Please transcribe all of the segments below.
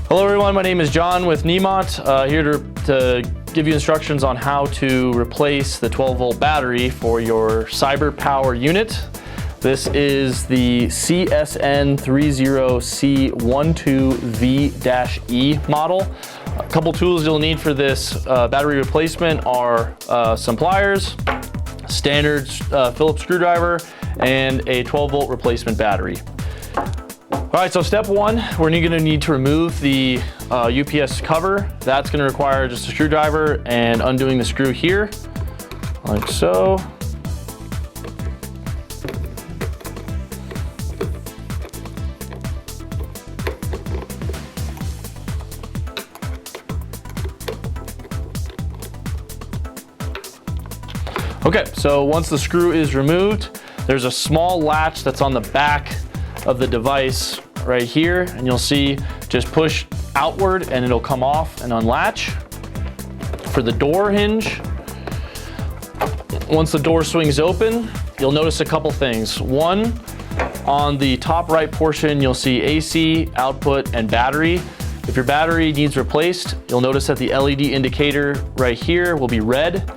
Hello everyone, my name is John with Nemont, here to give you instructions on how to replace the 12-volt battery for your CyberPower unit. This is the CSN30C12V-E model. A couple tools you'll need for this battery replacement are some pliers, standard Phillips screwdriver, and a 12-volt replacement battery. All right, so step one, we're going to need to remove the UPS cover. That's going to require just a screwdriver and undoing the screw here, like so. Okay, so once the screw is removed, there's a small latch that's on the back of the device right here, and you'll see just push outward and it'll come off and unlatch. For the door hinge, once the door swings open, you'll notice a couple things. One, on the top right portion, you'll see AC, output, and battery. If your battery needs replaced, you'll notice that the LED indicator right here will be red,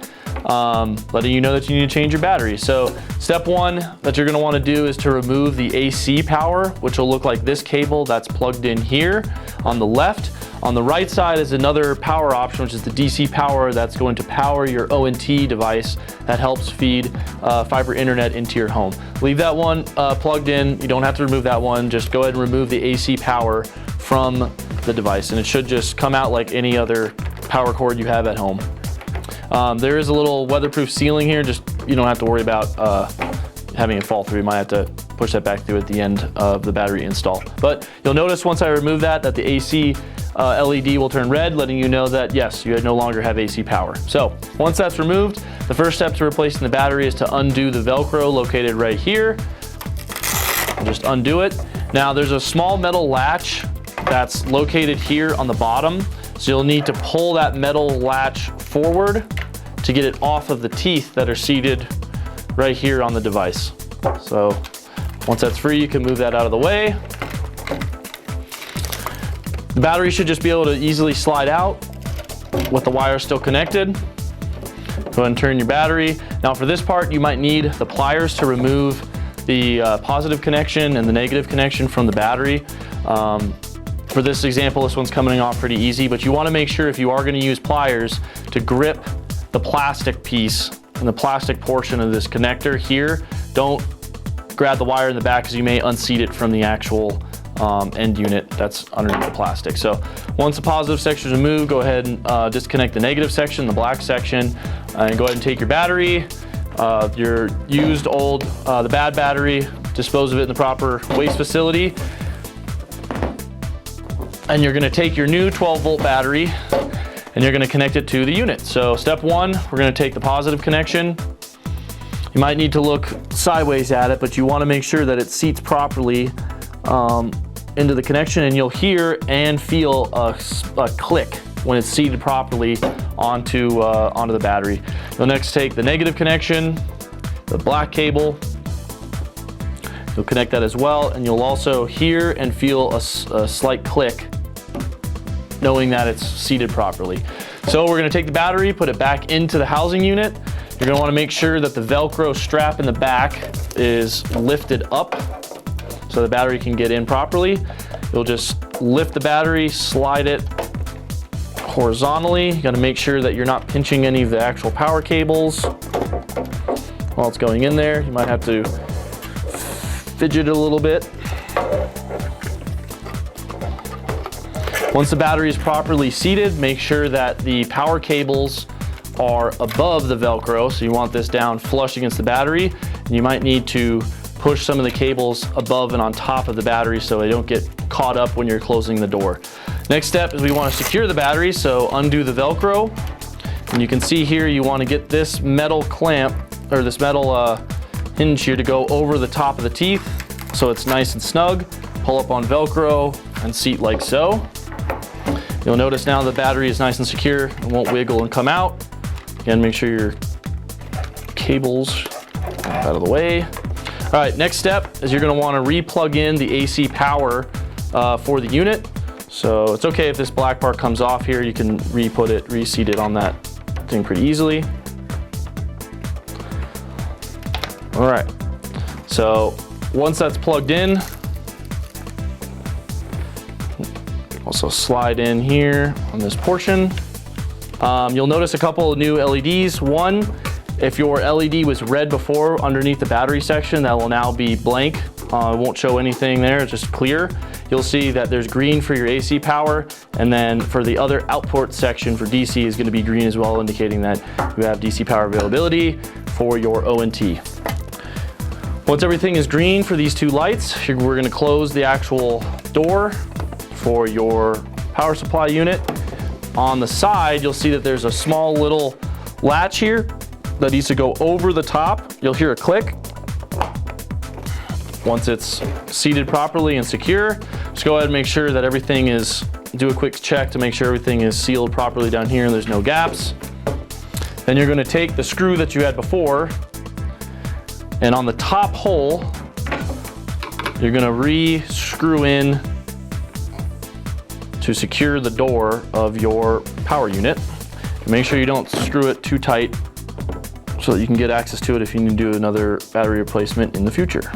letting you know that you need to change your battery. So step one that you're going to want to do is to remove the AC power, which will look like this cable that's plugged in here on the left. On the right side is another power option, which is the DC power that's going to power your ONT device that helps feed fiber internet into your home. Leave that one plugged in. You don't have to remove that one. Just go ahead and remove the AC power from the device, and it should just come out like any other power cord you have at home. There is a little weatherproof sealing here, just you don't have to worry about having it fall through. You might have to push that back through at the end of the battery install. But you'll notice once I remove that the AC LED will turn red, letting you know that yes, you no longer have AC power. So once that's removed, the first step to replacing the battery is to undo the Velcro located right here. Just undo it. Now there's a small metal latch that's located here on the bottom. So you'll need to pull that metal latch forward to get it off of the teeth that are seated right here on the device. So once that's free, you can move that out of the way. The battery should just be able to easily slide out with the wire still connected. Go ahead and turn your battery. Now for this part, you might need the pliers to remove the positive connection and the negative connection from the battery. For this example, this one's coming off pretty easy, but you want to make sure if you are going to use pliers to grip the plastic piece and the plastic portion of this connector here. Don't grab the wire in the back because you may unseat it from the actual end unit that's underneath the plastic. So once the positive section is removed, go ahead and disconnect the negative section, the black section, and go ahead and take your battery, your used old, the bad battery, dispose of it in the proper waste facility. And you're going to take your new 12-volt battery and you're going to connect it to the unit. So step one, we're going to take the positive connection. You might need to look sideways at it, but you want to make sure that it seats properly into the connection, and you'll hear and feel a click when it's seated properly onto the battery. You'll next take the negative connection, the black cable. You'll connect that as well, and you'll also hear and feel a slight click, knowing that it's seated properly. So we're going to take the battery, put it back into the housing unit. You're going to want to make sure that the Velcro strap in the back is lifted up so the battery can get in properly. You'll just lift the battery, slide it horizontally. You got to make sure that you're not pinching any of the actual power cables while it's going in there. You might have to fidget it a little bit. Once the battery is properly seated, make sure that the power cables are above the Velcro. So you want this down flush against the battery. And you might need to push some of the cables above and on top of the battery so they don't get caught up when you're closing the door. Next step is we want to secure the battery. So undo the Velcro. And you can see here, you want to get this metal clamp or this metal hinge here to go over the top of the teeth so it's nice and snug. Pull up on Velcro and seat like so. You'll notice now the battery is nice and secure and won't wiggle and come out. Again, make sure your cables are out of the way. All right, next step is you're going to want to re-plug in the AC power for the unit. So it's okay if this black part comes off here, you can reseat it on that thing pretty easily. All right, so once that's plugged in, also slide in here on this portion. You'll notice a couple of new LEDs. One, if your LED was red before underneath the battery section, that will now be blank. It won't show anything there, it's just clear. You'll see that there's green for your AC power, and then for the other output section for DC is going to be green as well, indicating that you have DC power availability for your ONT. Once everything is green for these two lights, we're going to close the actual door for your power supply unit. On the side, you'll see that there's a small little latch here that needs to go over the top. You'll hear a click. Once it's seated properly and secure, just go ahead and make sure that everything is, do a quick check to make sure everything is sealed properly down here and there's no gaps. Then you're going to take the screw that you had before, and on the top hole, you're going to re-screw in to secure the door of your power unit. Make sure you don't screw it too tight so that you can get access to it if you need to do another battery replacement in the future.